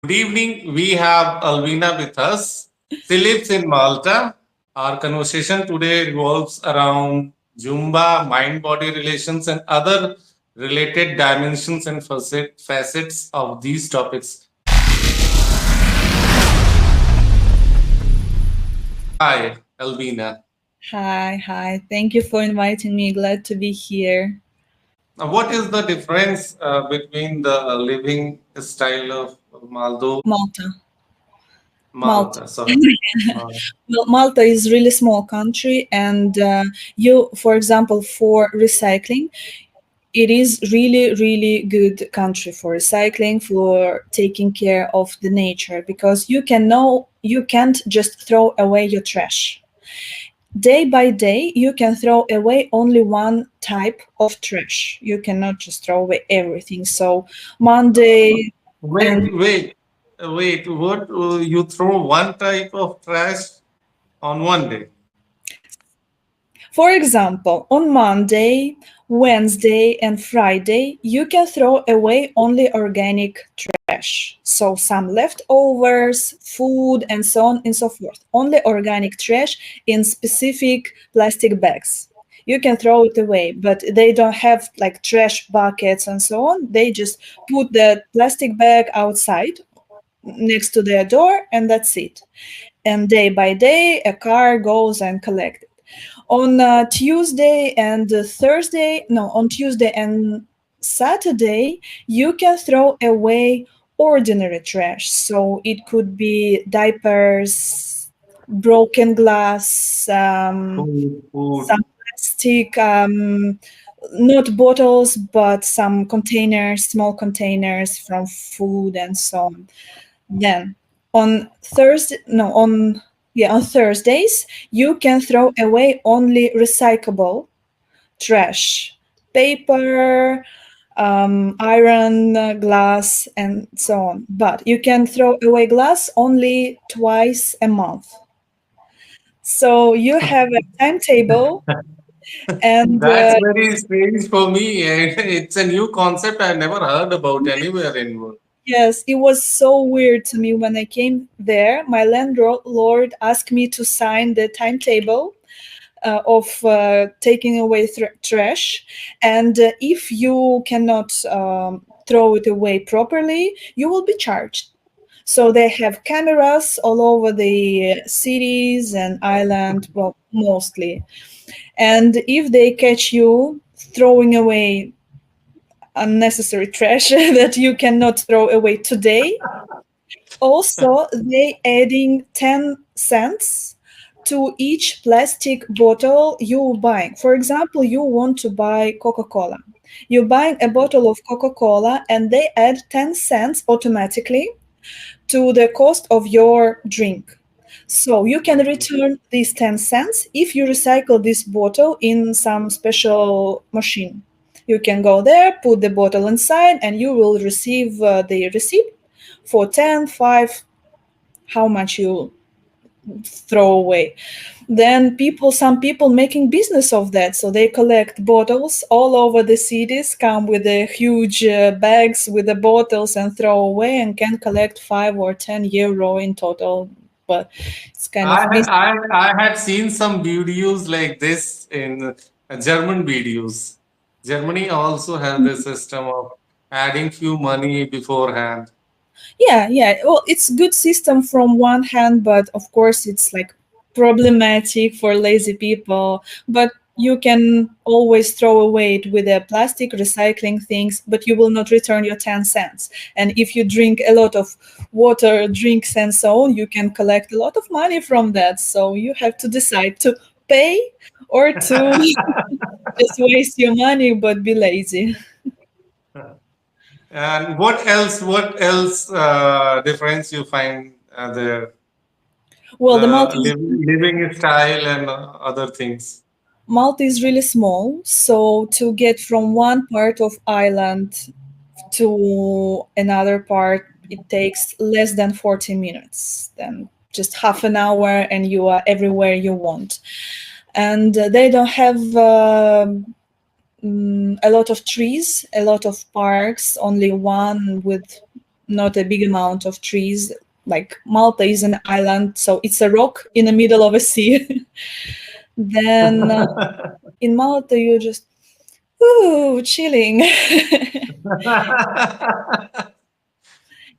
Good evening. We have Albina with us. She lives in Malta. Our conversation today revolves around Zumba, mind body relations, and other related dimensions and facets of these topics. Hi, Albina. Hi. Thank you for inviting me. Glad to be here. Now, what is the difference between the living style of Malta. Malta. Malta? Sorry. Uh, Well, Malta is really small country, and for example, for recycling, it is really good country for recycling, for taking care of the nature, because you can't just throw away your trash. Day by day, you can throw away only one type of trash. You cannot just throw away everything. So Monday wait, and wait, wait. What you throw one type of trash on one day? For example, on Monday, Wednesday, and Friday, you can throw away only organic trash. So, some leftovers, food, and so on and so forth. Only organic trash in specific plastic bags. You can throw it away, but they don't have like trash buckets and so on. They just put the plastic bag outside next to their door, and that's it. And day by day, a car goes and collects it. On Tuesday and Thursday, no, on Tuesday and Saturday, you can throw away ordinary trash. So it could be diapers, broken glass, Food. some plastic, not bottles, but some containers, small containers from food and so on. Then on Thursday, no, on Thursdays, you can throw away only recyclable trash, paper, iron, glass, and so on. But you can throw away glass only twice a month. So you have a timetable, and That's very strange for me. It's a new concept I never heard about anywhere in world. yes, it was so weird to me when I came there. My landlord asked me to sign the timetable of taking away trash. And if you cannot throw it away properly, you will be charged. So they have cameras all over the cities and island, well, mostly. And if they catch you throwing away unnecessary trash that you cannot throw away today, also they adding 10 cents to each plastic bottle you buying. For example, you want to buy Coca-Cola. You're buying a bottle of Coca-Cola and they add 10 cents automatically to the cost of your drink. So you can return these 10 cents if you recycle this bottle in some special machine. You can go there, put the bottle inside, and you will receive the receipt for 10, 5, how much you throw away. Then some people making business of that, so they collect bottles all over the cities, come with the huge bags with the bottles and throw away, and can collect 5 or 10 euro in total. But it's kind of business. I had seen some videos like this in German videos. Germany also has this system of adding few money beforehand. Yeah. Well, it's good system from one hand, but of course it's like problematic for lazy people. But you can always throw away it with the plastic recycling things, but you will not return your 10 cents. And if you drink a lot of water, drinks, and so on, you can collect a lot of money from that. So you have to decide to pay or to just waste your money but be lazy. And what else difference you find there? Well, the The Maltese living style and other things. Malta is really small, so to get from one part of island to another part, it takes less than 40 minutes, then just half an hour, and you are everywhere you want. And they don't have a lot of trees, a lot of parks, only one with not a big amount of trees. Like Malta is an island, so it's a rock in the middle of a sea. Then in Malta, you just, ooh, chilling.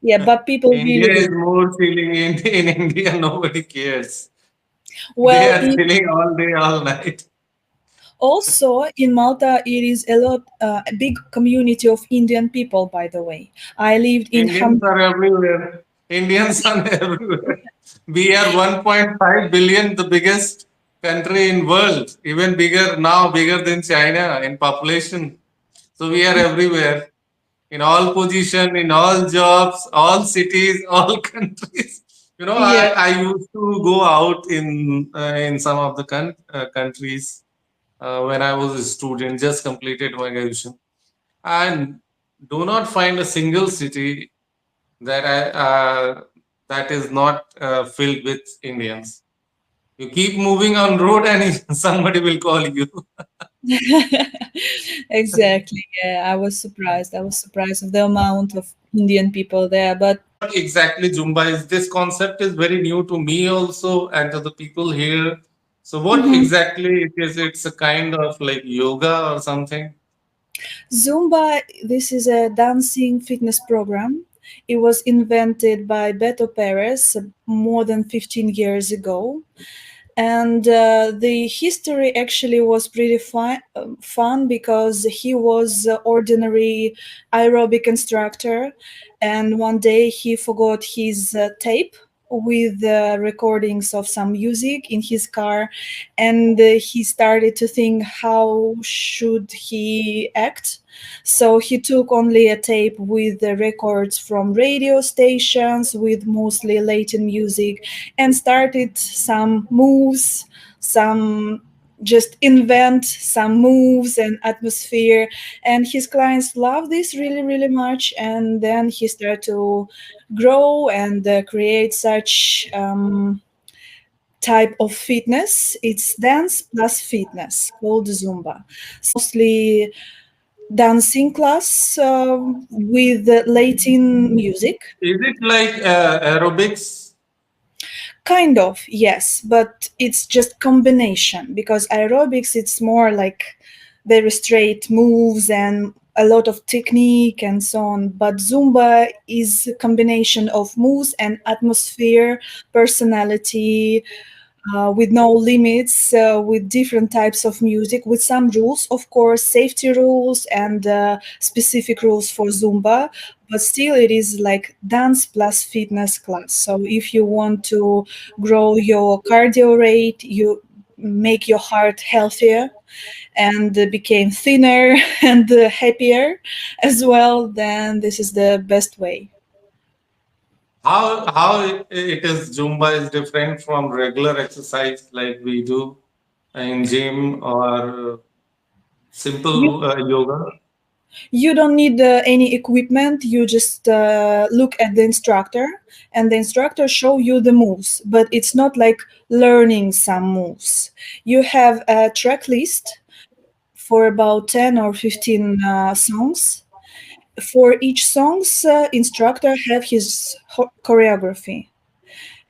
Yeah, but people India really is do. more chilling. In India, nobody cares. They Well, are chilling all day, all night. also in Malta, it is a lot, a big community of Indian people. By the way, I lived in Indians are everywhere. Indians are everywhere. We are 1.5 billion, the biggest country in world, even bigger now, bigger than China in population. So we are everywhere, in all position, in all jobs, all cities, all countries. Yeah, I used to go out in some of the countries when I was a student, just completed my graduation, and do not find a single city that that is not filled with Indians. You keep moving on road, and somebody will call you. exactly. Yeah, I was surprised. I was surprised of the amount of Indian people there. But What exactly Zumba is? This concept is very new to me also, and to the people here. So, what mhm. exactly it is? It's a kind of like yoga or something. Zumba, this is a dancing fitness program. It was invented by Beto Perez more than 15 years ago. And the history actually was pretty fun because he was ordinary aerobic instructor, and one day he forgot his tape with recordings of some music in his car, and he started to think how should he act. So he took only a tape with the records from radio stations with mostly Latin music, and started some moves, some just invent some moves and atmosphere. And his clients love this really, really much. And then he started to grow and create such type of fitness. It's dance plus fitness called Zumba. Mostly dancing class with Latin music. Is it like aerobics? Kind of, yes, but it's just combination because aerobics it's more like very straight moves and a lot of technique and so on. But Zumba is a combination of moves and atmosphere, personality, with no limits, with different types of music, with some rules, of course, safety rules and specific rules for Zumba. But still, it is like dance plus fitness class. So if you want to grow your cardio rate, you make your heart healthier and became thinner and happier as well, then this is the best way. How it is Zumba is different from regular exercise like we do in gym or You simple yoga? You don't need any equipment. You just look at the instructor, and the instructor show you the moves. But it's not like learning some moves. You have a track list for about 10 or 15 songs. For each songs, instructor have his choreography,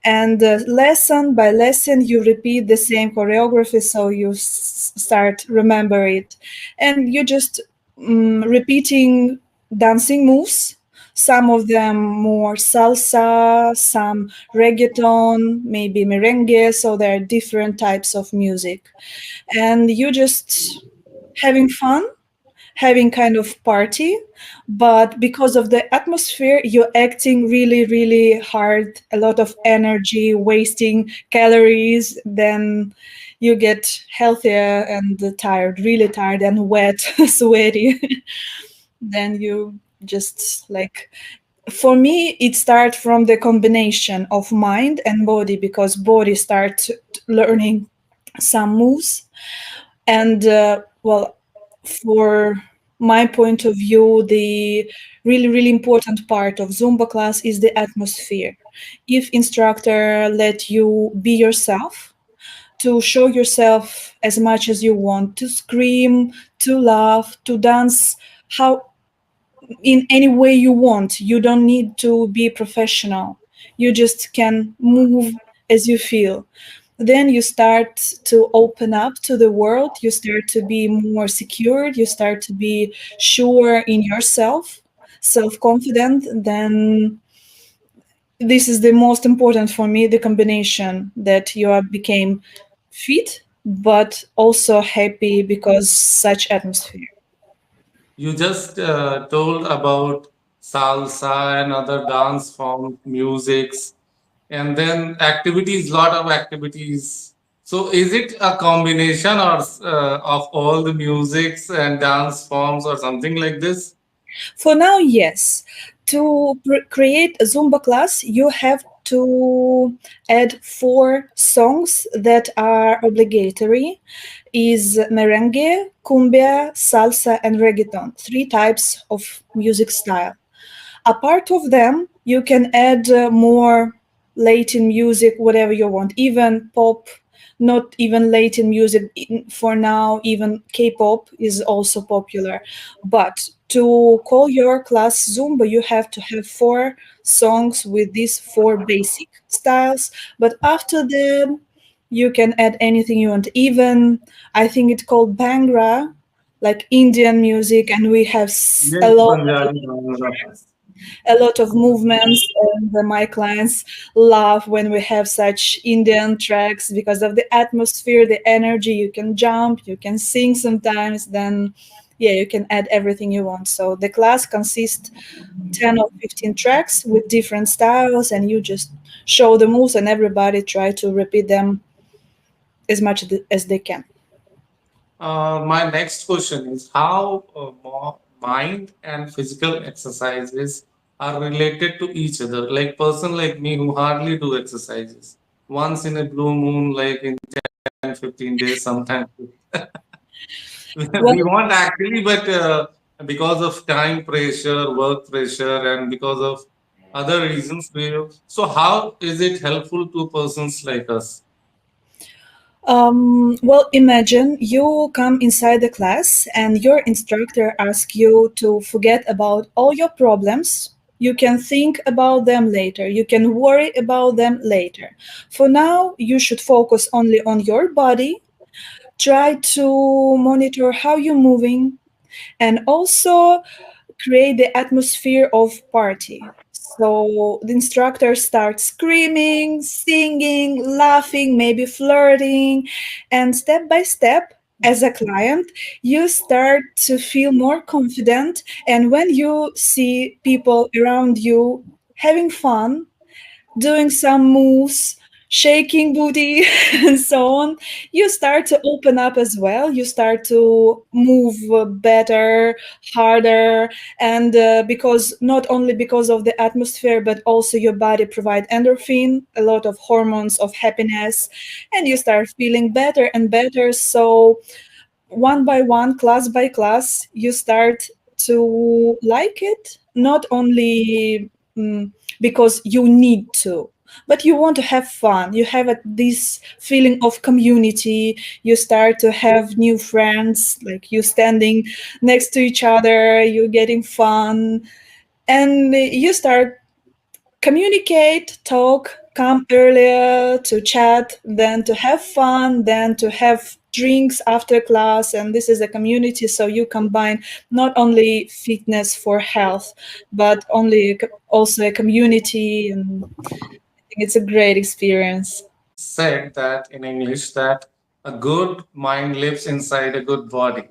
and lesson by lesson you repeat the same choreography, so you start remember it, and you just repeating dancing moves, some of them more salsa, some reggaeton, maybe merengue, so there are different types of music, and you just having fun, having kind of party, but because of the atmosphere you're acting really, really hard, a lot of energy, wasting calories, then you get healthier and tired, really tired and wet, sweaty. Then you just like, for me it starts from the combination of mind and body, because body starts learning some moves, and well, for my point of view, the really, really important part of Zumba class is the atmosphere. If instructor let you be yourself, to show yourself as much as you want, to scream, to laugh, to dance, how in any way you want. You don't need to be professional. You just can move as you feel. Then you start to open up to the world. You start to be more secured. You start to be sure in yourself, self-confident. Then this is the most important for me, the combination that you are became fit but also happy because such atmosphere. You just told about salsa and other dance form musics, and then activities, lot of activities. So is it a combination or of all the musics and dance forms or something like this? For now, yes. To create a Zumba class, you have to add four songs that are obligatory: is merengue, cumbia, salsa, and reggaeton. Three types of music style. Apart of them, you can add more Latin music, whatever you want, even pop, not even Latin music. For now, even K-pop is also popular. But to call your class Zumba, you have to have four songs with these four basic styles. But after that, you can add anything you want. Even I think it's called Bhangra, like Indian music, and we have Yes, Punjabi Bhangra. a lot of movements, and my clients love when we have such Indian tracks because of the atmosphere, the energy. You can jump, you can sing sometimes, then yeah, you can add everything you want. So the class consists 10 or 15 tracks with different styles, and you just show the moves and everybody try to repeat them as much as they can. My next question is how mind and physical exercises are related to each other. Like person like me who hardly do exercises once in a blue moon, like in 10, 15 days, sometimes. Well, We want actually, but because of time pressure, work pressure, and because of other reasons, so how is it helpful to persons like us? well, imagine you come inside the class and your instructor asks you to forget about all your problems. You can think about them later. You can worry about them later. For now, you should focus only on your body. Try to monitor how you're moving, and also create the atmosphere of party. So the instructor starts screaming, singing, laughing, maybe flirting, and step by step, as a client, you start to feel more confident. And when you see people around you having fun, doing some moves, shaking booty, and so on, you start to open up as well. You start to move better, harder, and because not only because of the atmosphere, but also your body provide endorphin, a lot of hormones of happiness, and you start feeling better and better. So one by one, class by class, you start to like it, not only because you need to, but you want to have fun. You have this feeling of community. You start to have new friends, like you standing next to each other, you're getting fun, and you start communicate, talk, come earlier to chat, then to have fun, then to have drinks after class. And this is a community, so you combine not only fitness for health, but also a community. And I think it's a great experience. Said that in English that a good mind lives inside a good body.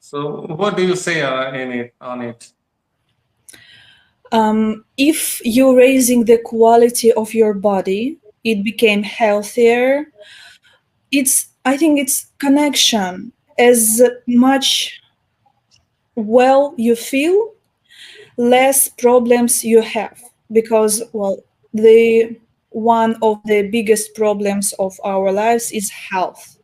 So what do you say in it on it? If you're raising the quality of your body, it became healthier. It's, I think it's connection. As much well you feel, less problems you have, because well, the one of the biggest problems of our lives is health.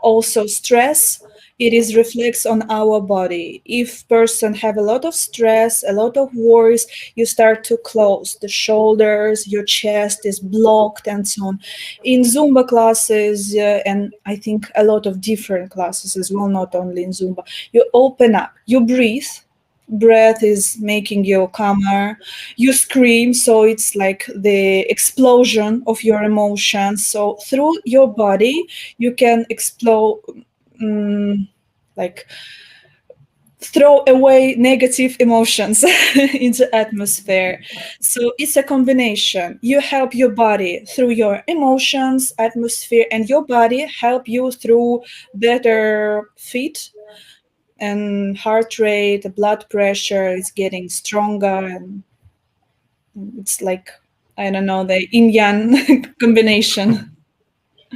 Also stress, it is reflects on our body. If person have a lot of stress, a lot of worries, you start to close the shoulders, your chest is blocked, and so on. In Zumba classes, and I think a lot of different classes as well, not only in Zumba, you open up, you breathe, breath is making you calmer. You scream, so it's like the explosion of your emotions. So through your body, you can explode, um, like throw away negative emotions into atmosphere. So it's a combination. You help your body through your emotions, atmosphere, and your body help you through better fit and heart rate, the blood pressure is getting stronger, and it's like, I don't know, the yin yang combination.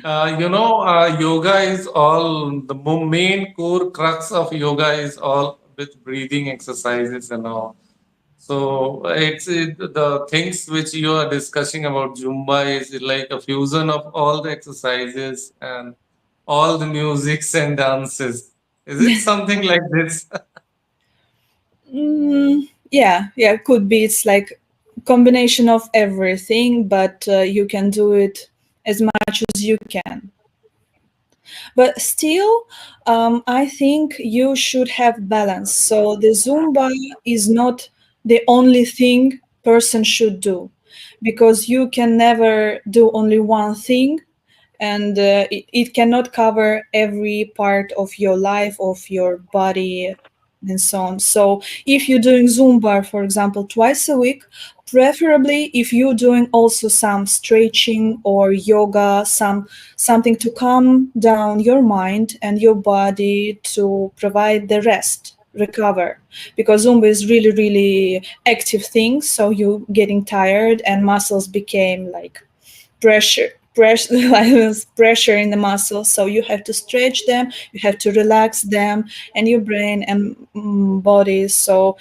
Yoga is all the main core crux of yoga is all with breathing exercises and all. So the things which you are discussing about Zumba is like a fusion of all the exercises and all the musics and dances. Is it something like this? Yeah, yeah, could be. It's like combination of everything, but you can do it as much as you can. But still, I think you should have balance. So the Zumba is not the only thing person should do, because you can never do only one thing, and it cannot cover every part of your life, of your body, and so on. So if you're doing Zumba, for example, twice a week, preferably if you're doing also some stretching or yoga, something to calm down your mind and your body to provide the rest, recover, because Zumba is really really active thing, so you getting tired and muscles became like pressure pressure in the muscles, so you have to stretch them, you have to relax them, and your brain and body. So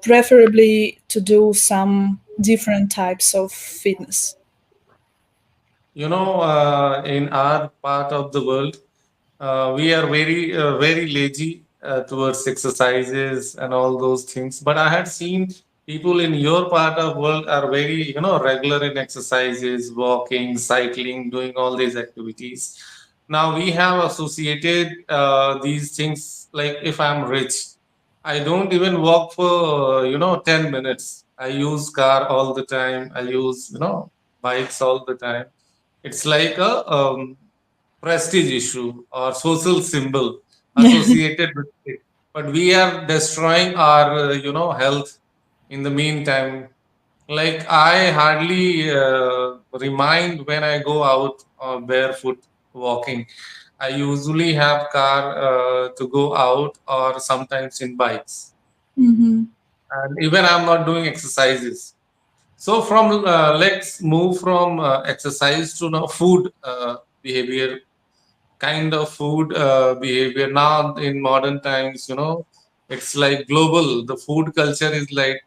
preferably to do some different types of fitness. In our part of the world, we are very lazy towards exercises and all those things. But I had seen people in your part of world are very, regular in exercises, walking, cycling, doing all these activities. Now we have associated these things like if I'm rich, I don't even walk for 10 minutes. I use car all the time. I use bikes all the time. It's like a prestige issue or social symbol associated with it. But we are destroying our, health in the meantime. Like I hardly remind when I go out barefoot walking. I usually have car to go out or sometimes in bikes. Hmm. And even I'm not doing exercises. So from let's move from exercise to now food behavior, kind of food behavior. Now in modern times, it's like global. The food culture is like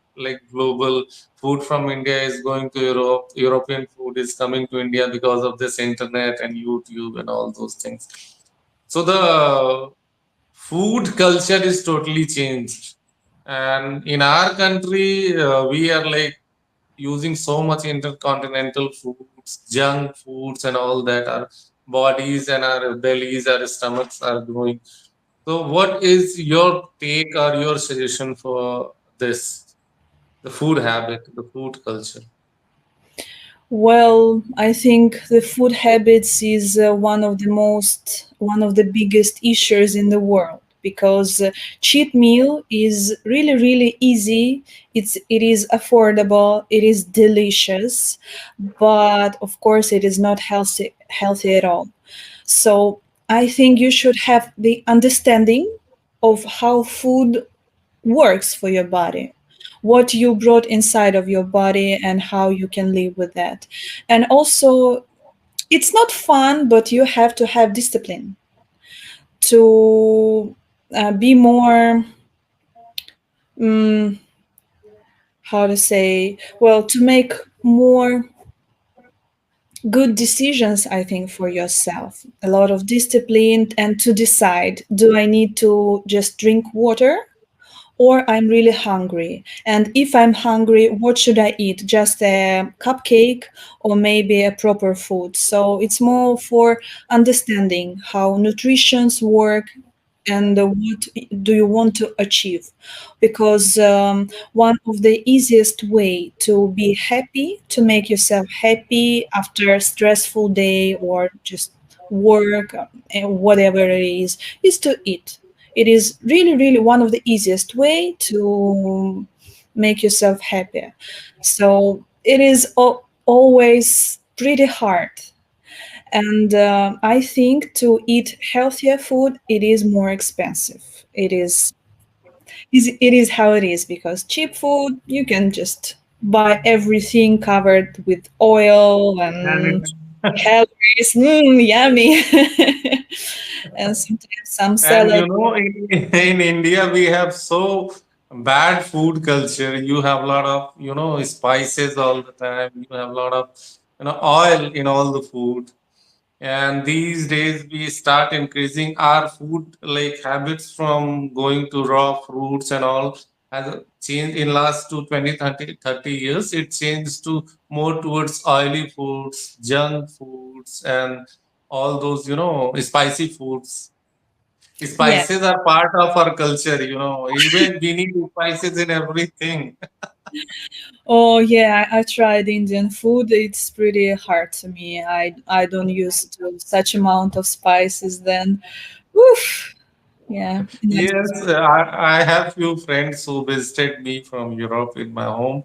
global. Food from India is going to Europe. European food is coming to India because of this internet and YouTube and all those things. So the food culture is totally changed. And in our country, we are like using so much intercontinental foods, junk foods, and all that. Our bodies and our bellies, our stomachs are growing. So, what is your take or your suggestion for this? The food habit, the food culture. Well, I think the food habits is one of the biggest issues in the world, because cheat meal is really really easy. It is affordable. It is delicious, but of course it is not healthy at all. So I think you should have the understanding of how food works for your body, what you brought inside of your body, and how you can live with that. And also, it's not fun, but you have to have discipline to be more, um, how to say, well, to make more good decisions, I think, for yourself. A lot of discipline, and to decide, do I need to just drink water, or I'm really hungry? And if I'm hungry, what should I eat? Just a cupcake or maybe a proper food? So it's more for understanding how nutritions work and what do you want to achieve, because one of the easiest way to be happy, to make yourself happy after a stressful day or just work, and whatever it is to eat. It is really really one of the easiest way to make yourself happy. So it is always pretty hard, and I think to eat healthier food, it is more expensive. It is how it is, because cheap food you can just buy everything covered with oil and And calories. Yummy. And sometimes some And salad. in India, we have so bad food culture. You have a lot of, spices all the time. You have a lot of, oil in all the food. And these days, we start increasing our food like habits from going to raw fruits and all. Has changed in last to 20, 30 years. It changed to more towards oily foods, junk foods, and all those, spicy foods. Yeah. Spices are part of our culture, even we need spices in everything. Oh yeah, I tried Indian food. It's pretty hard to me. I don't use to such amount of spices then. Oof. Yeah. Yes, I have few friends who visited me from Europe in my home,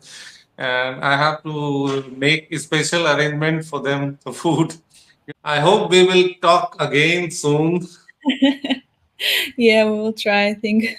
and I have to make a special arrangement for them, the food. I hope we will talk again soon. Yeah, we will try, I think.